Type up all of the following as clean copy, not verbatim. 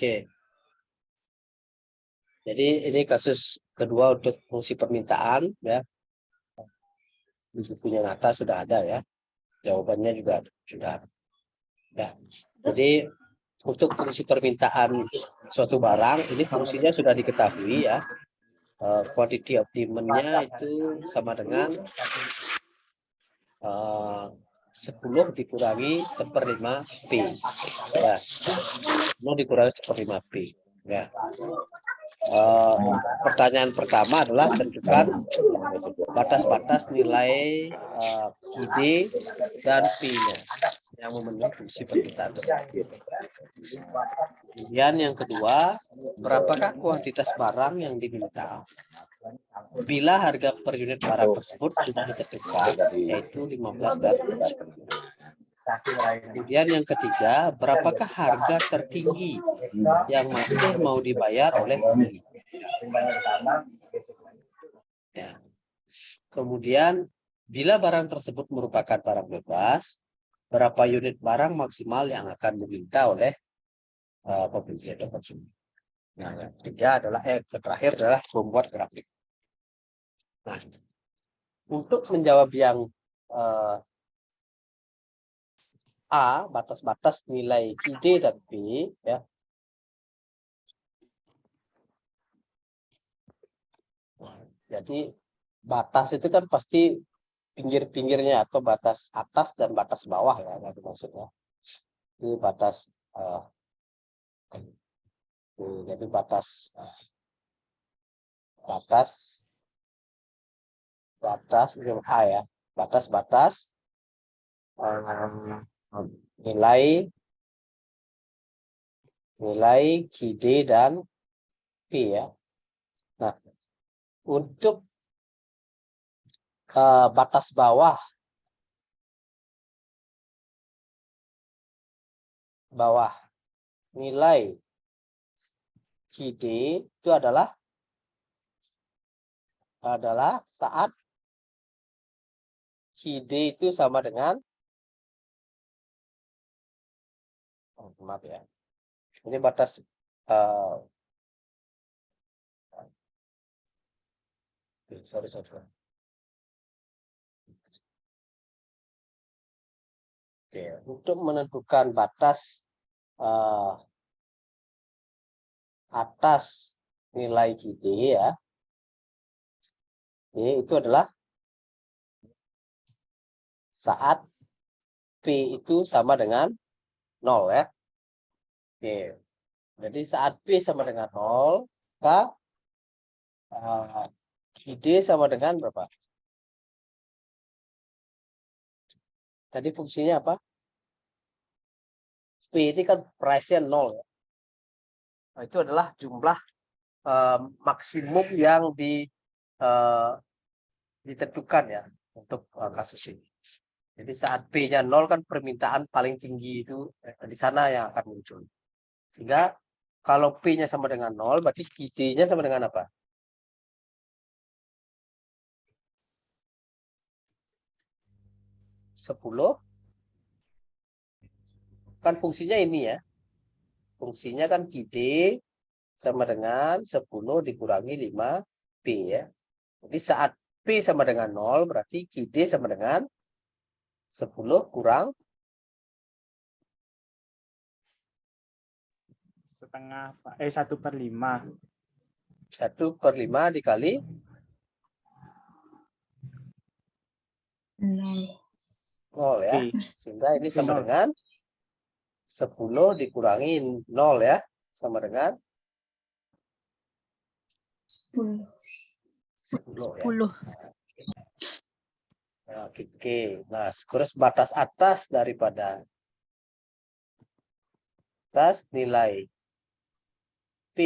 Oke. Jadi ini kasus kedua untuk fungsi permintaan ya. Bukunya Nata sudah ada ya. Jawabannya juga sudah ada. Ya. Jadi untuk fungsi permintaan suatu barang ini fungsinya sudah diketahui ya. Quantity of demand-nya itu sama dengan 10 dikurangi 1/5 P. Ya. 10 dikurangi 1/5 P. Ya. Pertanyaan pertama adalah tentukan batas-batas nilai QD dan P-nya yang memenuhi fungsi permintaan tersebut. Kemudian yang kedua, berapakah kuantitas barang yang diminta? Bila harga per unit barang tersebut sudah ditentukan, yaitu 15 dan 10. Kemudian yang ketiga, berapakah harga tertinggi yang masih mau dibayar oleh pembeli? Ya. Kemudian, bila barang tersebut merupakan barang bebas, berapa unit barang maksimal yang akan diminta oleh pembeli atau konsumen? Nah, yang ketiga adalah terakhir adalah membuat grafik. Nah, untuk menjawab yang A, batas-batas nilai QD dan P, ya. Jadi batas itu kan pasti pinggir-pinggirnya atau batas atas dan batas bawah ya, itu maksudnya. Ini batas jadi batas A ya, batas-batas nilai QD dan P ya. Nah, untuk batas bawah nilai QD itu adalah saat QD itu sama dengan maaf ya. Ini batas sorry. Oke, untuk menentukan batas atas nilai QD ya, itu adalah saat P itu sama dengan 0 ya. Oke. Jadi saat P sama dengan 0, maka QD sama dengan berapa? Tadi fungsinya apa? P ini kan price-nya 0 ya. Nah, itu adalah jumlah maksimum yang ditentukan ya untuk kasus ini. Jadi saat P-nya 0 kan permintaan paling tinggi itu di sana yang akan muncul. Sehingga kalau P-nya sama dengan 0, berarti QD-nya sama dengan apa? 10. Kan fungsinya ini ya. Fungsinya kan QD sama dengan 10 dikurangi 5 P ya. Jadi saat P sama dengan 0, berarti QD sama dengan 10 kurang setengah 1/5. 1/5 dikali 0 ya. Sehingga ini sama dengan 10 dikurangi 0 ya. Sama dengan 10 ya. Nah, oke. Nah, terus batas atas daripada nilai P.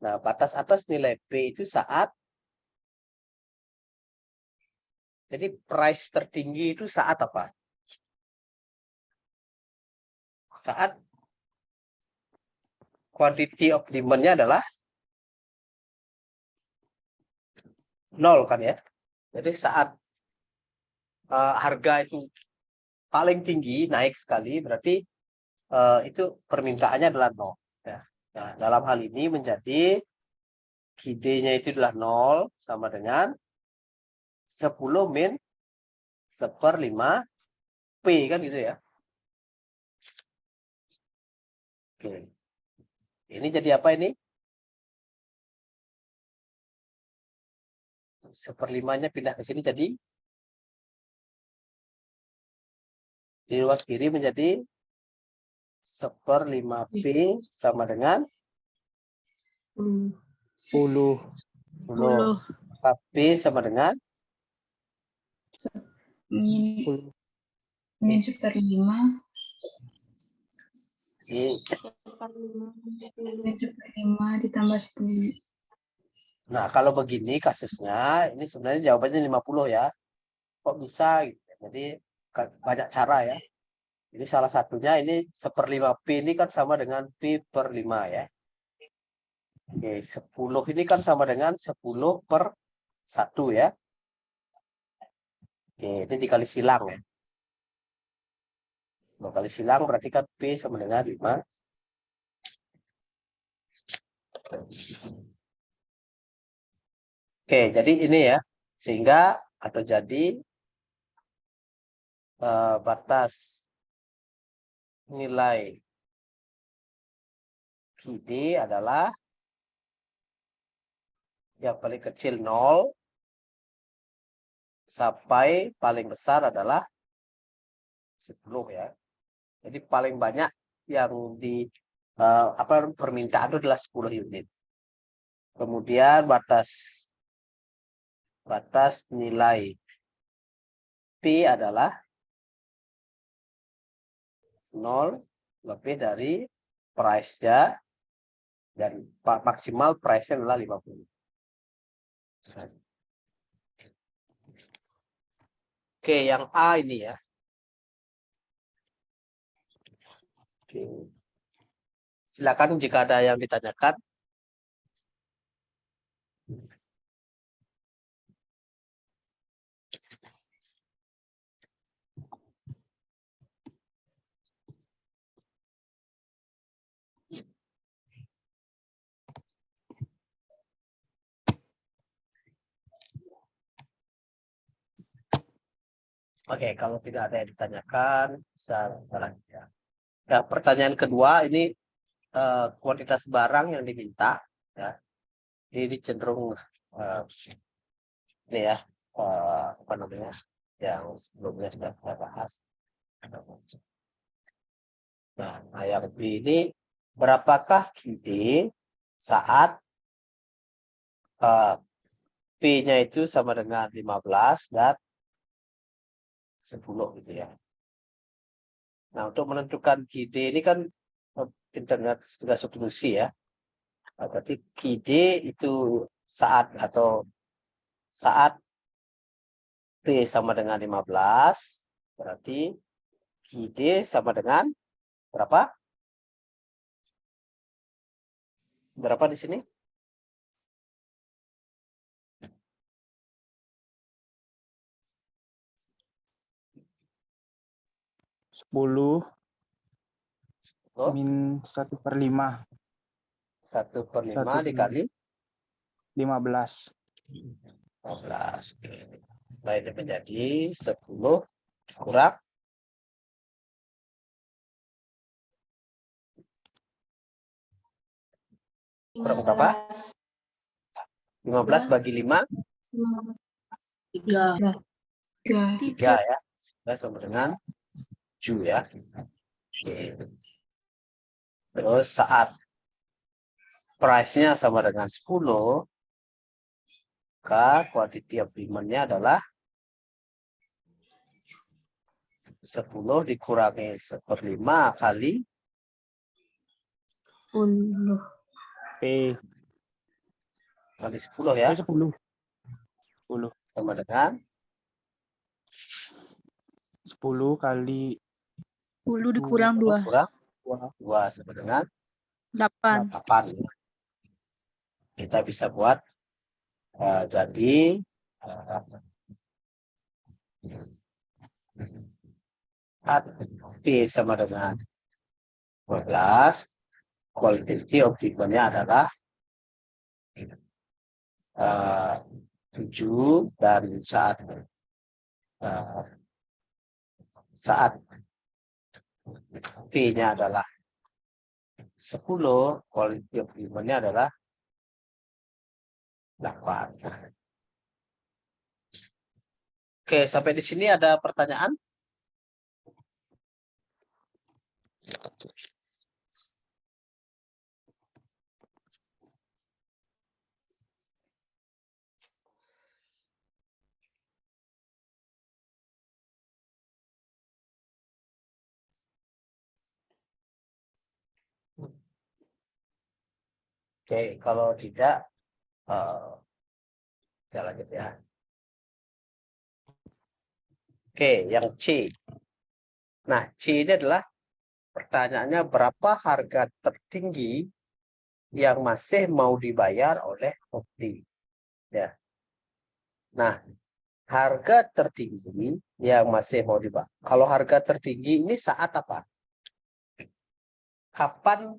Nah, batas atas nilai P itu saat, jadi price tertinggi itu saat apa? Saat quantity of demand-nya adalah 0 kan ya. Jadi saat harga itu paling tinggi, naik sekali, berarti itu permintaannya adalah 0 ya. Nah, dalam hal ini menjadi QD-nya itu adalah 0 sama dengan 10 min 1/5 P kan gitu ya. Oke. Ini jadi apa ini? 1/5-nya pindah ke sini jadi di ruas kiri menjadi 1/5 P sama dengan 10. 10. P sama dengan min 10. min 1/5 ini. min 1/5 ditambah 10. Nah, kalau begini kasusnya, ini sebenarnya jawabannya 50 ya. Kok bisa? Gitu. Jadi banyak cara ya. Jadi salah satunya ini 1/5 P ini kan sama dengan P/5 ya. Oke, 10 ini kan sama dengan 10/1 ya. Oke, ini dikali silang ya. Kalau kali silang berarti kan P sama dengan 5. Oke, jadi ini ya. Sehingga atau jadi batas nilai QD adalah yang paling kecil 0 sampai paling besar adalah 10 ya. Jadi paling banyak yang di permintaan itu adalah 10 unit. Kemudian batas nilai P adalah 0 lebih dari price-nya dan maksimal price-nya adalah 50. Oke, yang A ini ya. Oke. Silakan jika ada yang ditanyakan. Oke, kalau tidak ada yang ditanyakan, bisa lanjut ya. Nah, pertanyaan kedua ini kuantitas barang yang diminta ya. Ini cenderung ini ya apa namanya yang sebelumnya sudah kita bahas. Nah, yang B ini berapakah QD saat P-nya itu sama dengan 15 dan 10 gitu ya. Nah, untuk menentukan QD ini kan internet sudah substitusi ya. Nah, berarti QD itu saat P sama dengan 15, berarti QD sama dengan berapa? Berapa di sini? 10 Oh, min 1/5. 1/5 dikali 15. 15. Nah, ini menjadi 10 kurang berapa? 15 bagi 5? 3 3 ya. Sudah sama dengan 7 ya. Oke. Terus saat price-nya sama dengan 10, maka quantity of demand-nya adalah 10 dikurangi 1/5 kali 10 P. kali 10 ya. 10. Sama dengan 10 kali 10 dikurang 2 kurang 2 sama dengan 8 8. Kita bisa buat jadi P sama dengan 12 quality of demand-nya adalah 7 dan saat P-nya adalah 10, quality of demand-nya adalah 8. Oke, sampai di sini ada pertanyaan? Oke, kalau tidak, saya lanjut ya. Oke, yang C. Nah, C ini adalah pertanyaannya berapa harga tertinggi yang masih mau dibayar oleh pembeli. Ya. Nah, harga tertinggi yang masih mau dibayar. Kalau harga tertinggi ini saat apa? Kapan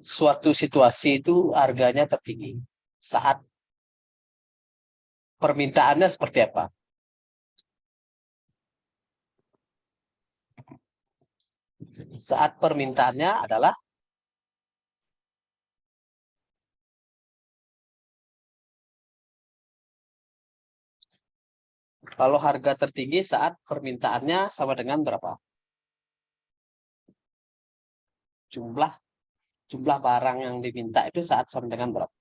suatu situasi itu harganya tertinggi? Saat permintaannya seperti apa? Saat permintaannya adalah kalau harga tertinggi saat permintaannya sama dengan berapa? Jumlah barang yang diminta itu saat sama dengan berapa?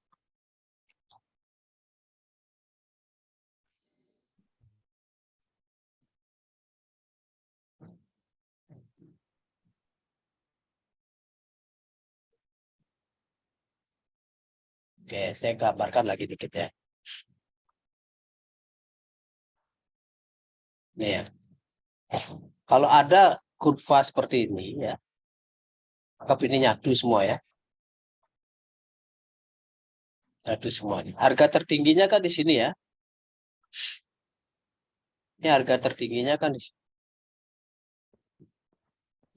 Oke, saya gambarkan lagi dikit ya. Nih ya. Kalau ada kurva seperti ini ya, anggap ini nyatu semua ya. Nyatu semua. Harga tertingginya kan di sini ya. Ini harga tertingginya kan di sini.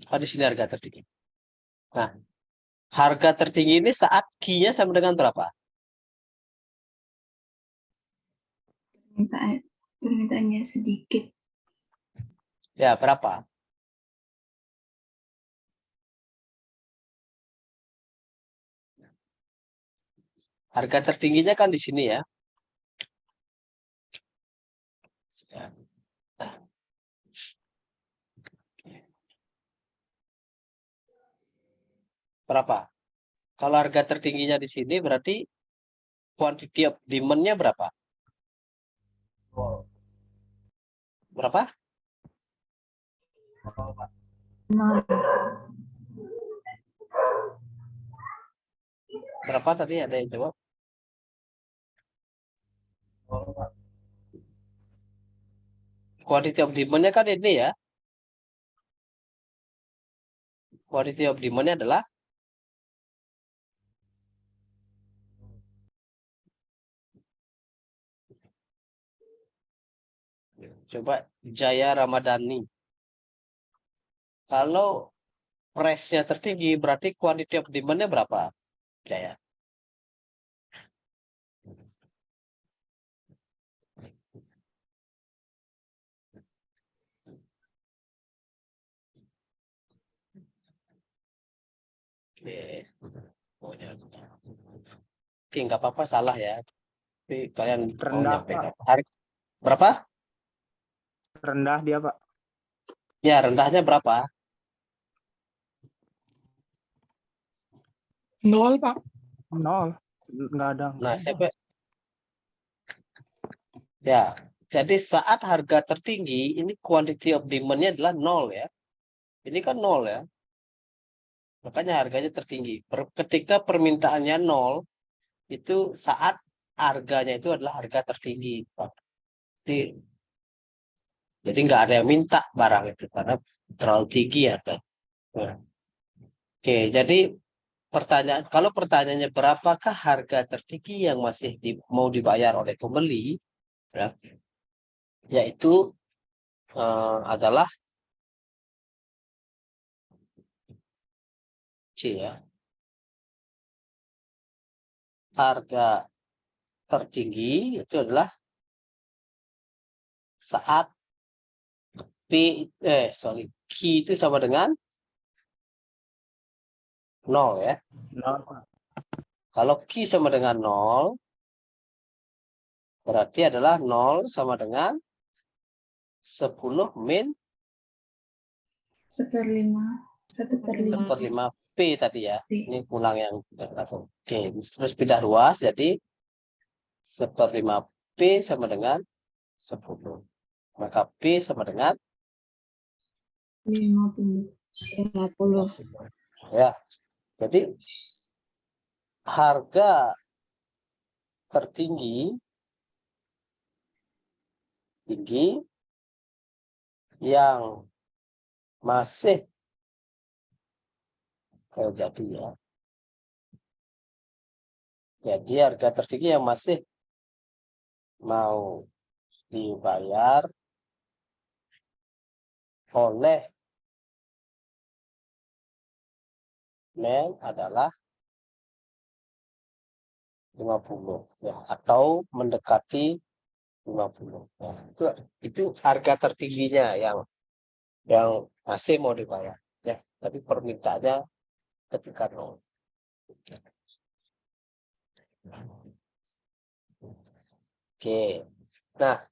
Kan di sini harga tertinggi. Nah, harga tertinggi ini saat Q-nya sama dengan berapa? Permintaannya sedikit. Ya, berapa? Harga tertingginya kan di sini ya. Nah. Berapa? Kalau harga tertingginya di sini berarti quantity of demand-nya berapa? Berapa? 0. Berapa tadi ada yang jawab? Quantity of demand-nya kan ini ya. Quantity of demand-nya adalah coba Jaya Ramadhani. Kalau price-nya tertinggi berarti quantity of demand-nya berapa? Jaya. Oke, nggak apa-apa salah ya. Tapi kalian mau Rendah, nyampaikan. Berapa? rendah dia, Pak. Ya, rendahnya berapa? 0, Pak. 0. Nggak ada. Nah, siapa? Ya, jadi saat harga tertinggi, ini quantity of demand-nya adalah 0 ya. Ini kan 0 ya. Makanya harganya tertinggi. Ketika permintaannya 0, itu saat harganya itu adalah harga tertinggi. Jadi nggak ada yang minta barang itu karena terlalu tinggi ya kan. Nah, oke, jadi kalau pertanyaannya berapakah harga tertinggi yang masih mau dibayar oleh pembeli, ya, yaitu adalah C ya. harga tertinggi itu adalah saat Q itu sama dengan 0 ya. 0, Pak. Kalau Q sama dengan 0, berarti adalah 0 sama dengan 10 min 1/5 P tadi ya. P. Ini ulang yang oke. Terus pindah ruas jadi 1/5 P sama dengan 10. Maka P sama dengan 50. ya. Jadi harga tertinggi yang masih jadi ya. Jadi harga tertinggi yang masih mau dibayar oleh men adalah 50 ya, atau mendekati 50 ya, itu harga tertingginya yang masih mau dibayar ya, tapi permintaannya ketika 0. Oke, nah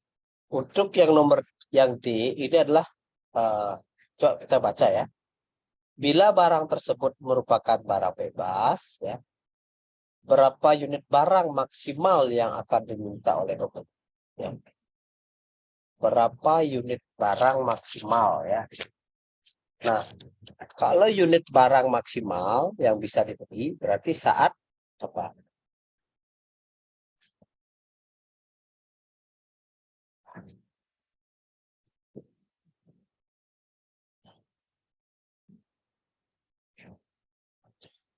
untuk yang nomor yang D ini adalah coba kita baca ya. Bila barang tersebut merupakan barang bebas ya, berapa unit barang maksimal yang akan diminta oleh pembeli ya. Berapa unit barang maksimal ya. Nah, kalau unit barang maksimal yang bisa dibeli berarti saat apa?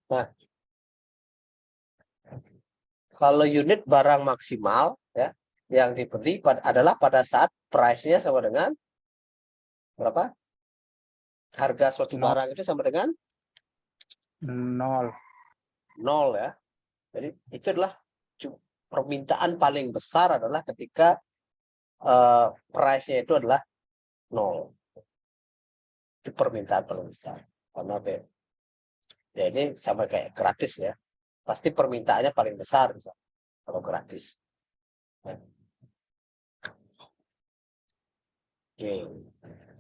Nah, kalau unit barang maksimal ya yang dibeli adalah pada saat price-nya sama dengan berapa? Harga suatu 0. barang itu sama dengan 0. 0 ya. Jadi itu adalah permintaan paling besar adalah ketika price-nya itu adalah 0. Itu permintaan paling besar. Karena ya ini sama kayak gratis ya. Pasti permintaannya paling besar kalau gratis. Ya. Oke.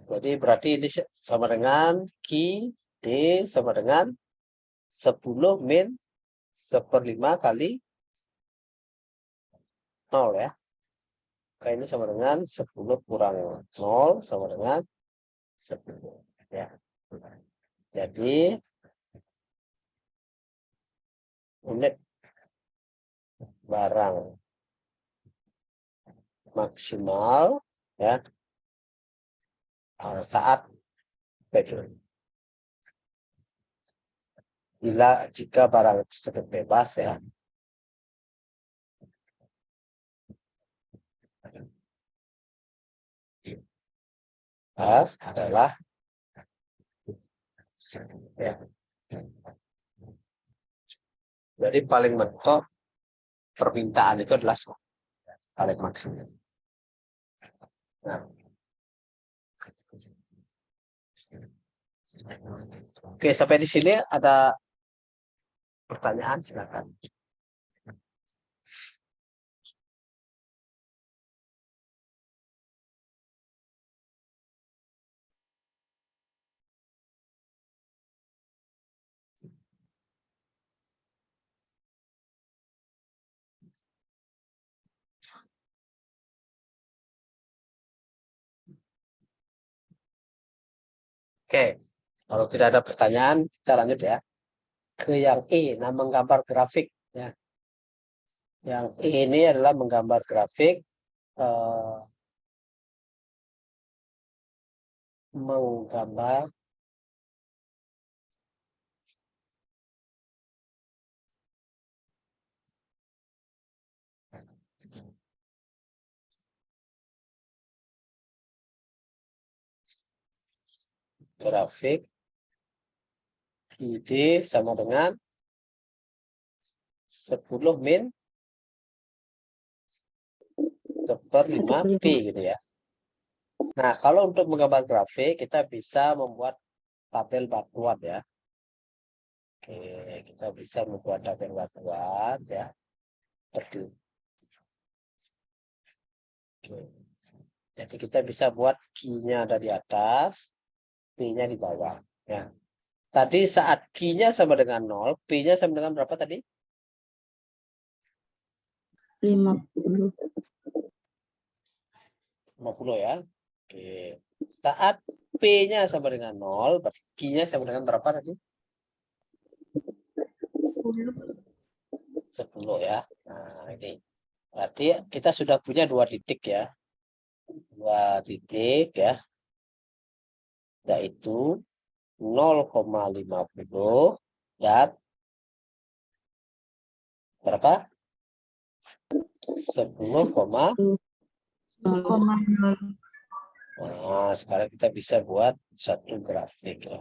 Jadi berarti ini sama dengan Q D sama dengan 10 min 1/5 kali 0 ya. Oke, ini sama dengan 10 kurang 0 sama dengan 10 ya. Jadi unit barang maksimal ya saat jika barang tersebut bebas ya adalah ya. Jadi paling mentok permintaan itu adalah paling maksimal. Nah. Oke, sampai di sini ada pertanyaan, silakan. Oke, kalau tidak ada pertanyaan, kita lanjut ya ke yang E, nah menggambar grafik ya. Yang E ini adalah menggambar grafik menggambar grafik ID sama dengan 10 min 1/5 P gitu ya. Nah, kalau untuk menggambar grafik, kita bisa membuat tabel batuan ya. Oke, kita bisa membuat tabel batuan ya. Seperti oke. Jadi kita bisa buat Q-nya ada di atas, P-nya di bawah. Ya. Tadi saat Q-nya sama dengan 0, P-nya sama dengan berapa tadi? 50. 50 ya. Oke. Saat P-nya sama dengan 0, berarti Q-nya sama dengan berapa tadi? 10 ya. Nah, ini. Berarti kita sudah punya 2 titik ya. 2 titik ya. Yaitu 0,50 dan berapa? 10, 0,0. nah, sekarang kita bisa buat satu grafik ya.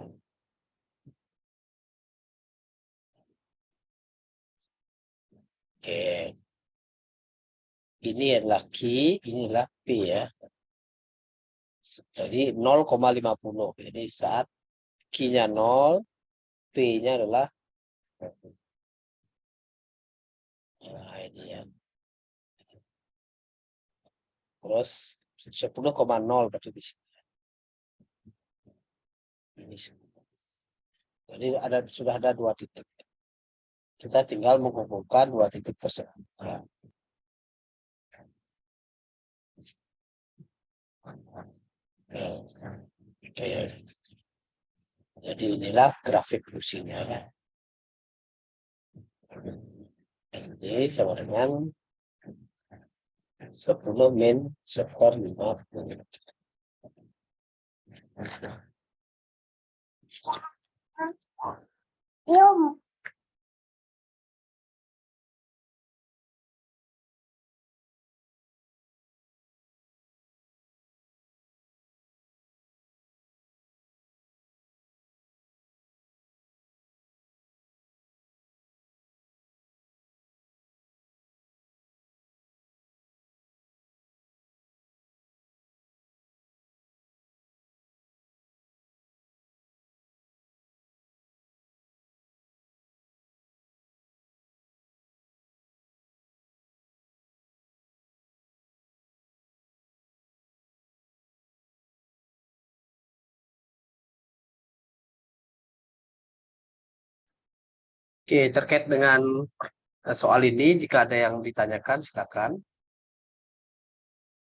Oke. Ini adalah Q, inilah P ya. Jadi 0,50. Jadi saat Q-nya 0, P-nya adalah nah, ini ya. Terus 10,0 berarti di sini. Ini jadi sudah ada 2 titik. Kita tinggal menghubungkan 2 titik tersebut. Ya. Oke. Jadi inilah grafik fungsinya ya. Jadi sama dengan 10 min 1/50. Oke, terkait dengan soal ini, jika ada yang ditanyakan, silakan.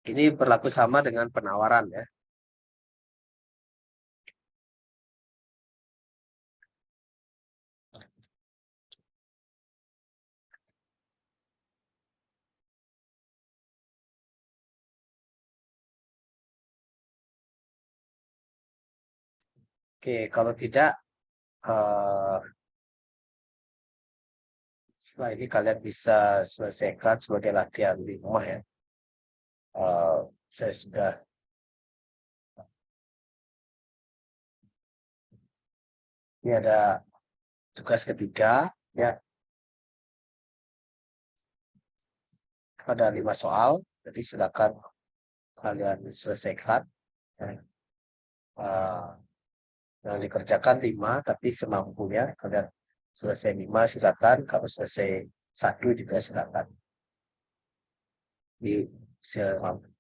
Ini berlaku sama dengan penawaran ya. Oke, kalau tidak, setelah ini kalian bisa selesaikan sebagai latihan di rumah ya. Saya sudah ini ada tugas ketiga ya. Ada 5 soal, jadi silakan kalian selesaikan. Ya. Yang dikerjakan 5, tapi semampunya kalian selesai 5 silakan. Kalau selesai 1 juga silakan. Di semampu.